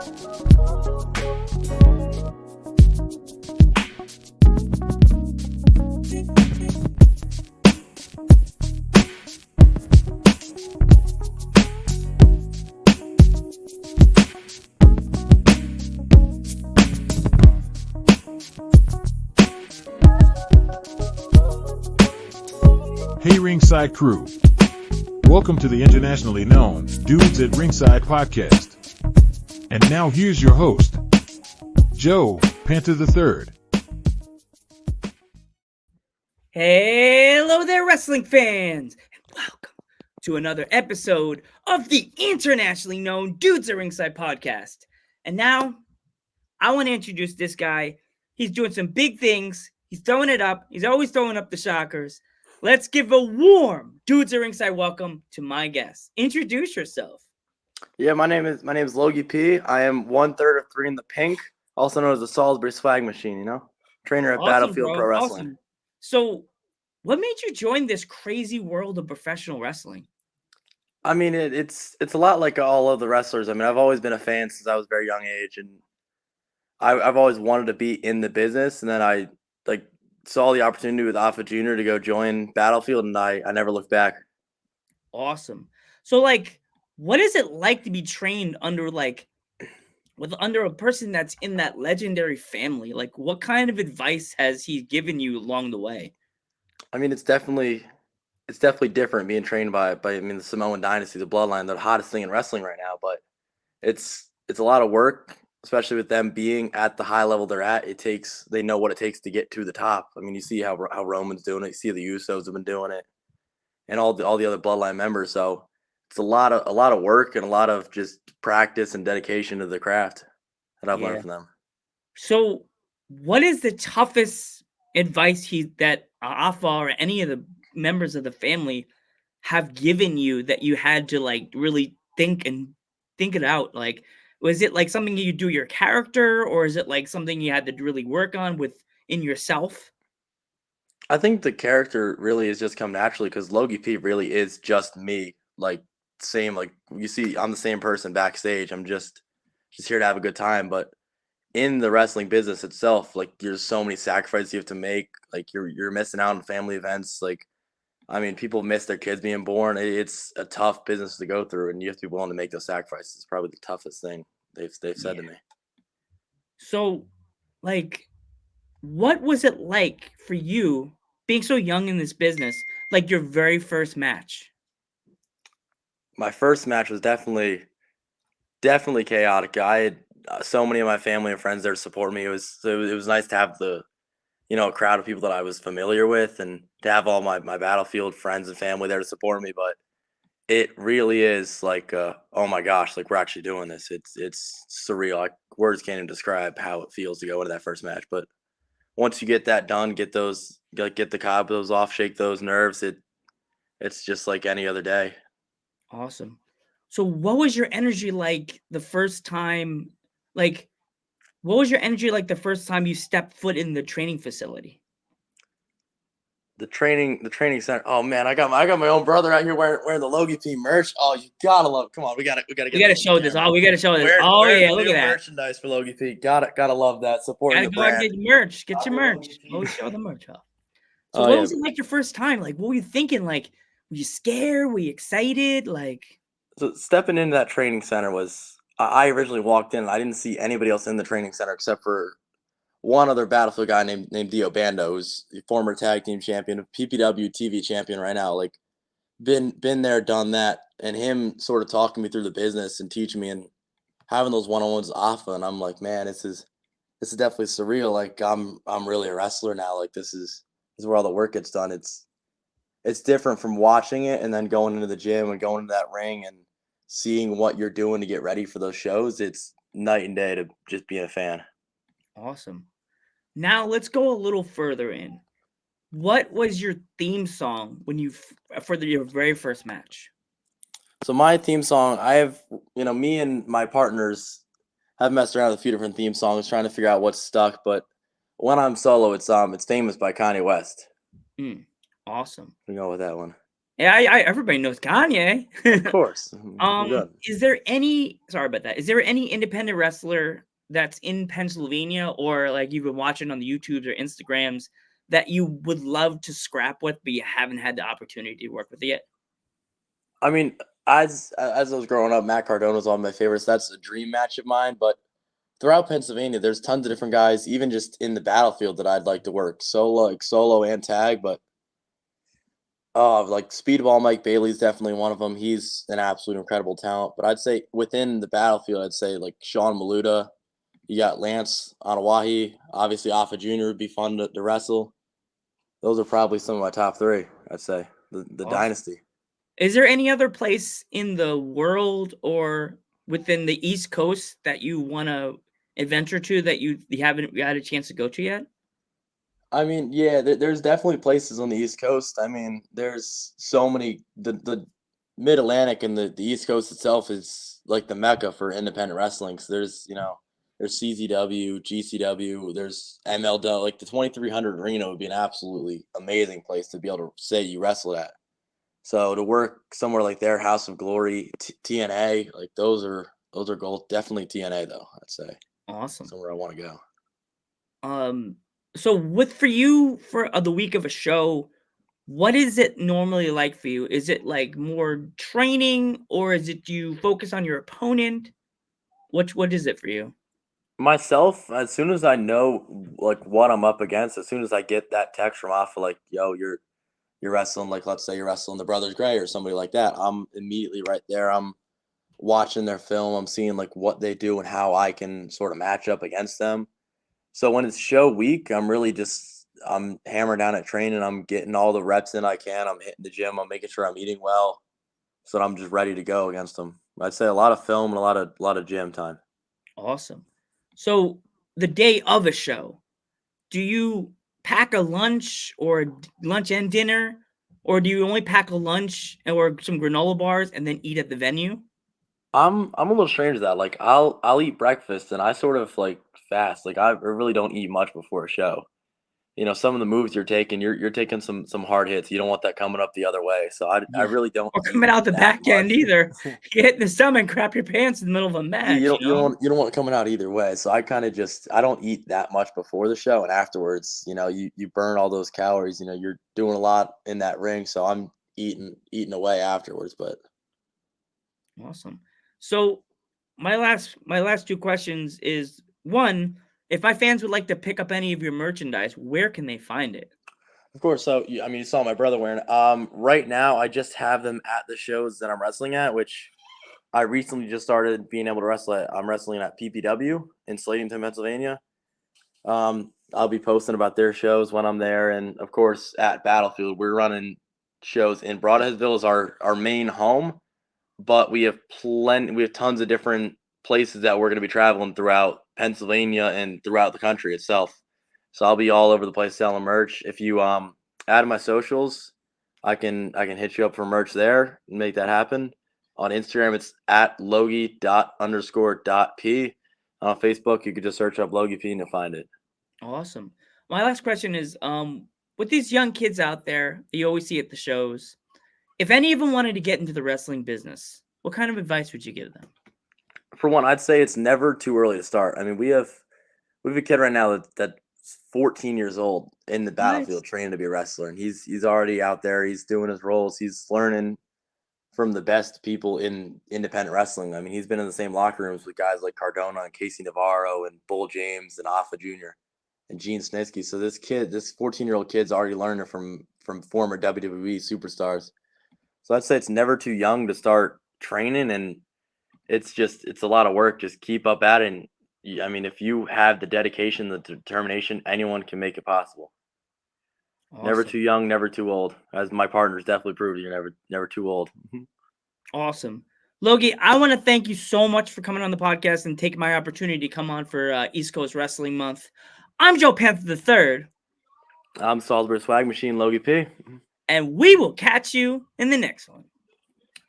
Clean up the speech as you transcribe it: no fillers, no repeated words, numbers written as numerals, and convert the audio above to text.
Hey Ringside crew. Welcome to the internationally known Dudes at Ringside podcast. And now here's your host, Joe, Panther III. Hello there, wrestling fans, and welcome to another episode of the internationally known Dudes at Ringside podcast. And now, I want to introduce this guy. He's doing some big things. He's throwing it up. He's always throwing up the shockers. Let's give a warm Dudes at Ringside welcome to my guest. Introduce yourself. Yeah, my name is Logie P. I am 1/3 of 3 in the pink, also known as the Salisbury Swag Machine, trainer at Battlefield Pro Wrestling. Awesome. So, what made you join this crazy world of professional wrestling? I mean, it's a lot like all of the wrestlers. I mean, I've always been a fan since I was a very young age, and I've always wanted to be in the business. And then I saw the opportunity with Alpha Junior to go join Battlefield, and I never looked back. Awesome. So, what is it like to be trained under a person that's in that legendary family? Like, what kind of advice has he given you along the way? I mean, it's definitely different being trained by the Samoan Dynasty, the Bloodline, the hottest thing in wrestling right now. But it's a lot of work, especially with them being at the high level they're at. They know what it takes to get to the top. I mean, you see how Roman's doing it. You see the Usos have been doing it, and all the other Bloodline members. So it's a lot of work and a lot of just practice and dedication to the craft that I've learned from them. So, what is the toughest advice that Afa or any of the members of the family have given you that you had to really think it out? Like, was it something you do your character, or is it something you had to really work on within yourself? I think the character really has just come naturally because Logie P really is just me. You see, I'm the same person backstage. I'm just here to have a good time. But in the wrestling business itself, there's so many sacrifices you have to make. You're missing out on family events. People miss their kids being born. It's a tough business to go through, and you have to be willing to make those sacrifices. It's probably the toughest thing they've said to me. So, what was it like for you being so young in this business? Your very first match? My first match was definitely chaotic. I had so many of my family and friends there to support me. It was nice to have a crowd of people that I was familiar with, and to have all my Battlefield friends and family there to support me. But it really is oh my gosh, we're actually doing this. It's surreal. Words can't even describe how it feels to go into that first match. But once you get that done, get the combos off, shake those nerves, it's just like any other day. Awesome. So what was your energy like the first time? What was your energy like the first time you stepped foot in the training facility? The training center. Oh man, I got my own brother out here wearing the Logie P merch. Oh, you gotta love it. Come on, we gotta show this. Oh, we gotta show this. Look at that merchandise for Logie P. Gotta love that. Supporting the brand. Get your merch. Get your merch. Always show the merch off. So what was it like your first time? What were you thinking? Were you scared? Were you excited? So stepping into that training center was. I originally walked in and I didn't see anybody else in the training center except for one other Battlefield guy named Dio Bando, who's the former tag team champion, PPW TV champion right now. Been there, done that, and him sort of talking me through the business and teaching me and having those one-on-ones with Afa, and I'm like, man, this is definitely surreal. I'm really a wrestler now. This is where all the work gets done. It's different from watching it and then going into the gym and going into that ring and seeing what you're doing to get ready for those shows. It's night and day to just be a fan. Awesome. Now let's go a little further in. What was your theme song for your very first match? So my theme song, I have, me and my partners have messed around with a few different theme songs trying to figure out what's stuck. But when I'm solo, it's Famous by Kanye West. Awesome. We go with that one. Yeah, everybody knows Kanye. Of course. Good. Is there any? Sorry about that. Is there any independent wrestler that's in Pennsylvania, or like you've been watching on the YouTubes or Instagrams that you would love to scrap with, but you haven't had the opportunity to work with yet? I mean, as I was growing up, Matt Cardona was one of my favorites. That's a dream match of mine. But throughout Pennsylvania, there's tons of different guys, even just in the battlefield, that I'd like to work solo and tag. But like Speedball Mike Bailey's definitely one of them. He's an absolute incredible talent. But I'd say within the battlefield, I'd say like Sean Maluda. You got Lance Anawahi. Obviously, Alpha Jr. would be fun to wrestle. Those are probably some of my top three, I'd say. The Awesome. Dynasty. Is there any other place in the world or within the East Coast that you want to adventure to that you haven't had a chance to go to yet? I mean, yeah, there's definitely places on the East Coast. I mean, there's so many. The Mid Atlantic and the East Coast itself is like the mecca for independent wrestling. So there's CZW, GCW, there's MLW. Like the 2300 Arena would be an absolutely amazing place to be able to say you wrestled at. So to work somewhere like their House of Glory, TNA, like those are gold. Definitely TNA though, I'd say. Awesome. Somewhere I want to go. So for you for the week of a show, what is it normally like for you? Is it like more training, or is it you focus on your opponent? What is it for you? Myself, as soon as I know like what I'm up against, as soon as I get that text from Alpha, like, yo, you're wrestling, like let's say you're wrestling the Brothers Gray or somebody like that, I'm immediately right there. I'm watching their film. I'm seeing like what they do and how I can sort of match up against them. So when it's show week, I'm hammering down at training. I'm getting all the reps in I can. I'm hitting the gym. I'm making sure I'm eating well, so that I'm just ready to go against them. I'd say a lot of film and a lot of gym time. Awesome. So the day of a show, do you pack a lunch or lunch and dinner, or do you only pack a lunch or some granola bars and then eat at the venue? I'm a little strange to that. Like I'll eat breakfast and I sort of like fast. Like I really don't eat much before a show. Some of the moves you're taking, you're taking some hard hits. You don't want that coming up the other way. So I Yeah. really don't Or eat coming out the that back end much. either. You hit in the stomach, crap your pants in the middle of a match. You don't want it coming out either way. So I kind of I don't eat that much before the show, and afterwards, you burn all those calories. You're doing a lot in that ring, so I'm eating away afterwards. But Awesome. So my last two questions is, one, if my fans would like to pick up any of your merchandise, where can they find it? of course, so you saw my brother wearing it. Right now I just have them at the shows that I'm wrestling at, which I recently just started being able to wrestle at. I'm wrestling at PPW in Slatington, Pennsylvania. I'll be posting about their shows when I'm there, and of course at Battlefield, we're running shows in Broadheadsville is our main home, but we have tons of different places that we're going to be traveling throughout Pennsylvania and throughout the country itself. So I'll be all over the place selling merch. If you add my socials, I can hit you up for merch there and make that happen. On Instagram, it's at logie._.p. On Facebook, you could just search up Logie P and you'll find it. Awesome. My last question is, with these young kids out there that you always see at the shows, if any of them wanted to get into the wrestling business, what kind of advice would you give them? For one, I'd say it's never too early to start. I mean, we have a kid right now that's 14 years old in the battlefield training to be a wrestler, and he's already out there. He's doing his roles. He's learning from the best people in independent wrestling. I mean, he's been in the same locker rooms with guys like Cardona and Casey Navarro and Bull James and Alpha Jr. and Gene Snitsky. So this 14-year-old kid's already learning from former WWE superstars. So I'd say it's never too young to start training, and it's a lot of work. Just keep up at it. And I mean, if you have the dedication, the determination, anyone can make it possible. Awesome. Never too young, never too old. As my partners definitely proved, you're never too old. Awesome. Logie, I want to thank you so much for coming on the podcast and taking my opportunity to come on for East Coast Wrestling Month. I'm Joe Panther III. I'm Salisbury Swag Machine, Logie P. And we will catch you in the next one.